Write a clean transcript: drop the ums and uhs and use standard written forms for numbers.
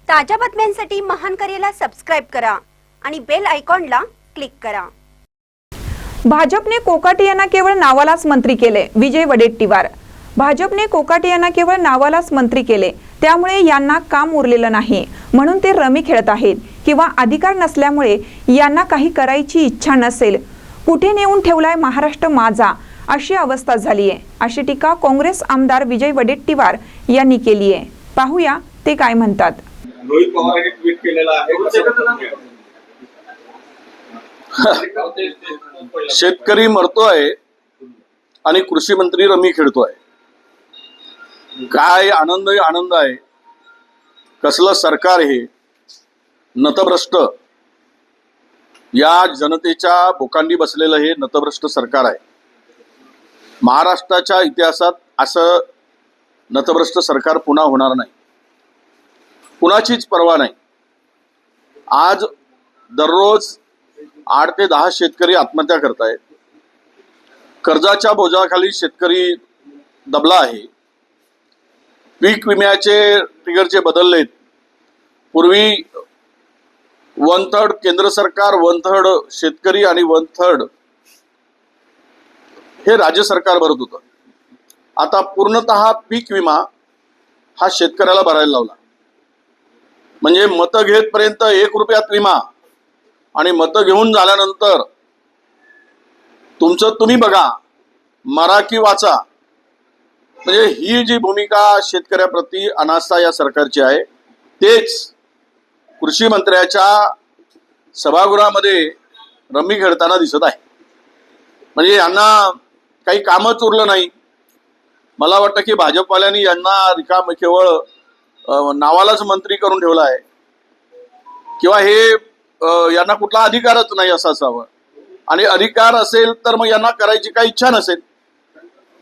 ताज्या बातम्यांसाठी महान करेला सबस्क्राइब करा आणि बेल आयकॉनला क्लिक करा। भाजपने कोकाटे यांना केवळ नावालाच मंत्री केले। विजय वडेट्टीवार। भाजपने कोकाटे यांना केवळ नावालाच मंत्री केले, त्यामुळे यांना काम उरलेलं नाही म्हणून ते रमी खेळत आहेत किंवा अधिकार नसल्यामुळे यांना काही करायची इच्छा नसेल। कुठे नेऊन ठेवलाय महाराष्ट्र माझा अशी अवस्था झाली आहे, अशी टीका काँग्रेस आमदार विजय वडेट्टीवार यांनी केली आहे। पाहूया ते काय म्हणतात। रोहित पवार यांनी ट्विट केलेला आहे, शेतकरी मरतोय आणि कृषी मंत्री रमी खेळतोय। काय आनंद आहे। कसलं सरकार हे नतभ्रष्ट, या जनतेच्या भोकांडी बसलेलं हे नतभ्रष्ट सरकार आहे। महाराष्ट्राच्या इतिहासात असं नतभ्रष्ट सरकार पुन्हा होणार नाही, कुणाचीच पर्वा नाही। आज दररोज 8 ते 10 शेतकरी आत्महत्या करतायत। कर्जाच्या बोजाखाली शेतकरी दबला आहे। पीक विम्याचे ट्रिगरचे बदललेत। पूर्वी 1/3 केंद्र सरकार, 1/3 शेतकरी आणि 1/3 हे राज्य सरकार भरत होतं। आता पूर्णतः पीक विमा हा शेतकऱ्याला भरायला लावला। म्हणजे मतं घेतपर्यंत 1 रुपयात विमा आणि मतं घेऊन झाल्यानंतर तुमचं तुम्ही बघा, मरा की वाचा। म्हणजे ही जी भूमिका शेतकऱ्याप्रती अनास्था या सरकारची आहे, तेच कृषी मंत्र्याच्या सभागृहामध्ये रमी खेळताना दिसत आहे। म्हणजे यांना काही कामच उरलं नाही। मला वाटतं की भाजपवाल्यांनी यांना रिकाम केवळ नावालाच मंत्री करून ठेवला आहे, किंवा हे यांना कुठला अधिकारच नाही असं असावं। आणि अधिकार असेल तर मग यांना करायची काही इच्छा नसेल।